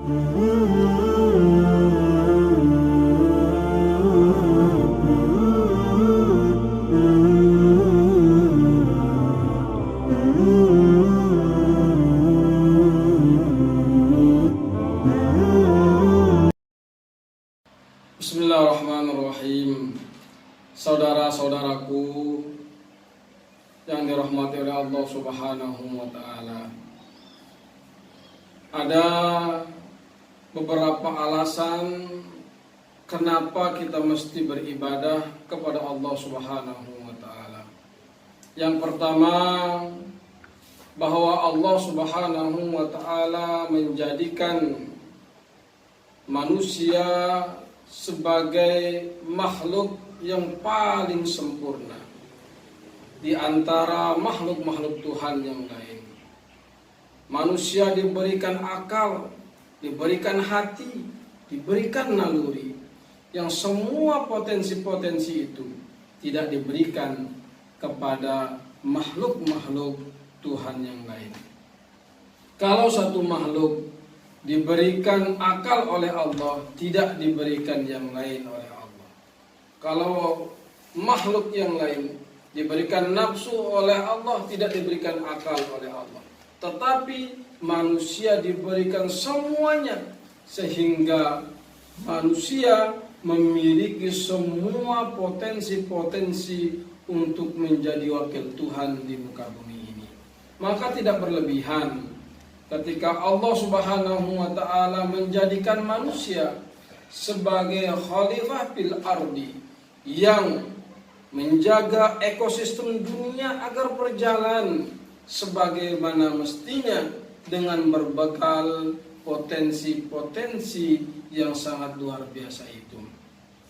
Bismillahirrahmanirrahim. Saudara-saudaraku yang dirahmati oleh Allah Subhanahu wa Ta'ala, ada beberapa alasan kenapa kita mesti beribadah kepada Allah Subhanahu wa Ta'ala. Yang pertama, bahwa Allah Subhanahu wa Ta'ala menjadikan manusia sebagai makhluk yang paling sempurna di antara makhluk-makhluk Tuhan yang lain. Manusia diberikan akal, diberikan hati, diberikan naluri, yang semua potensi-potensi itu tidak diberikan kepada makhluk-makhluk Tuhan yang lain. Kalau satu makhluk diberikan akal oleh Allah, tidak diberikan yang lain oleh Allah. Kalau makhluk yang lain diberikan nafsu oleh Allah, tidak diberikan akal oleh Allah. Tetapi manusia diberikan semuanya, sehingga manusia memiliki semua potensi-potensi untuk menjadi wakil Tuhan di muka bumi ini. Maka tidak berlebihan ketika Allah Subhanahu wa Ta'ala menjadikan manusia sebagai khalifah fil ardi, yang menjaga ekosistem dunia agar berjalan sebagaimana mestinya dengan berbekal potensi-potensi yang sangat luar biasa itu.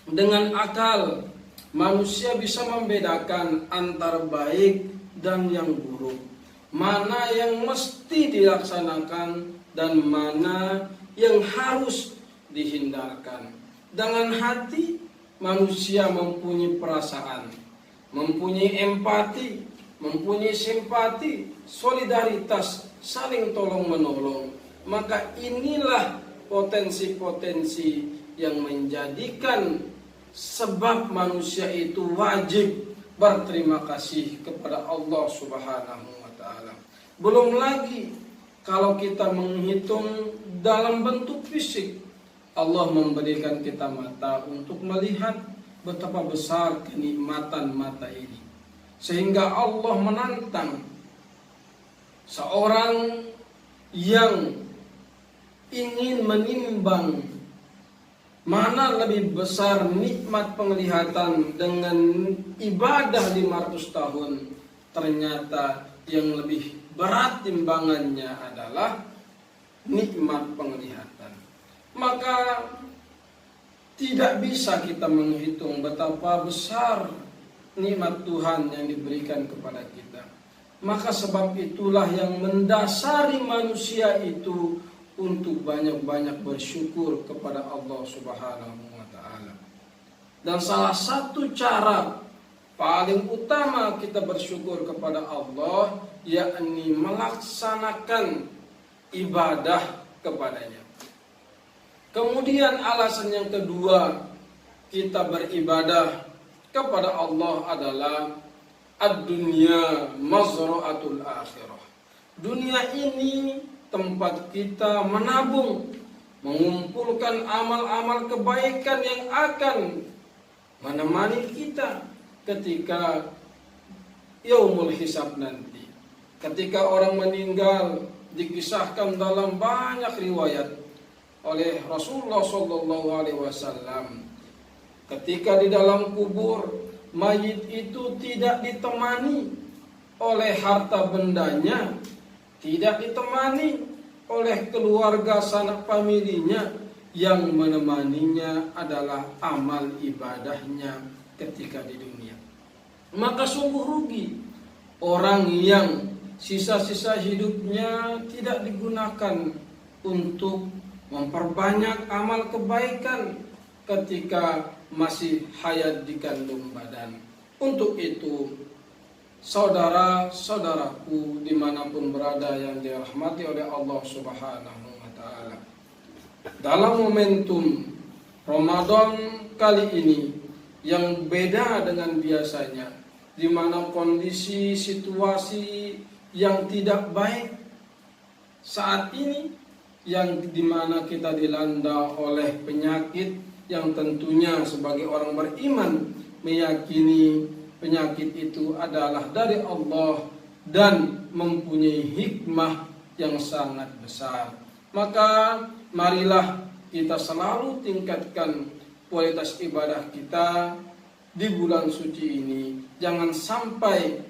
Dengan akal, manusia bisa membedakan antara baik dan yang buruk, mana yang mesti dilaksanakan dan mana yang harus dihindarkan. Dengan hati, manusia mempunyai perasaan, mempunyai empati, mempunyai simpati, solidaritas, saling tolong-menolong. Maka inilah potensi-potensi yang menjadikan sebab manusia itu wajib berterima kasih kepada Allah Subhanahu wa Ta'ala. Belum lagi kalau kita menghitung dalam bentuk fisik, Allah memberikan kita mata untuk melihat betapa besar kenikmatan mata ini, sehingga Allah menantang seorang yang ingin menimbang mana lebih besar nikmat penglihatan dengan ibadah 500 tahun. Ternyata yang lebih berat timbangannya adalah nikmat penglihatan. Maka tidak bisa kita menghitung betapa besar nikmat Tuhan yang diberikan kepada kita. Maka sebab itulah yang mendasari manusia itu untuk banyak-banyak bersyukur kepada Allah Subhanahu wa Ta'ala. Dan salah satu cara paling utama kita bersyukur kepada Allah, yakni melaksanakan ibadah kepadanya. Kemudian alasan yang kedua kita beribadah kepada Allah adalah ad-dunya mazra'atul akhirah. Dunia ini tempat kita menabung, mengumpulkan amal-amal kebaikan yang akan menemani kita ketika yaumul hisab nanti. Ketika orang meninggal, dikisahkan dalam banyak riwayat oleh Rasulullah SAW, ketika di dalam kubur, mayit itu tidak ditemani oleh harta bendanya, tidak ditemani oleh keluarga sanak familinya, yang menemaninya adalah amal ibadahnya ketika di dunia. Maka sungguh rugi orang yang sisa-sisa hidupnya tidak digunakan untuk memperbanyak amal kebaikan ketika masih hayat di kandung badan. Untuk itu, saudara-saudaraku dimanapun berada yang dirahmati oleh Allah Subhanahu wa Ta'ala, dalam momentum Ramadan kali ini yang beda dengan biasanya, di mana kondisi situasi yang tidak baik saat ini, yang dimana kita dilanda oleh penyakit yang tentunya sebagai orang beriman meyakini penyakit itu adalah dari Allah dan mempunyai hikmah yang sangat besar. Maka marilah kita selalu tingkatkan kualitas ibadah kita di bulan suci ini. Jangan sampai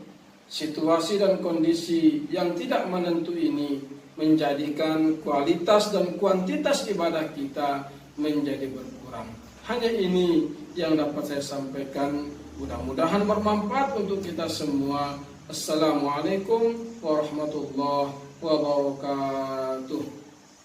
situasi dan kondisi yang tidak menentu ini menjadikan kualitas dan kuantitas ibadah kita menjadi berkurang. Hanya ini yang dapat saya sampaikan. Mudah-mudahan bermanfaat untuk kita semua. Assalamualaikum warahmatullahi wabarakatuh.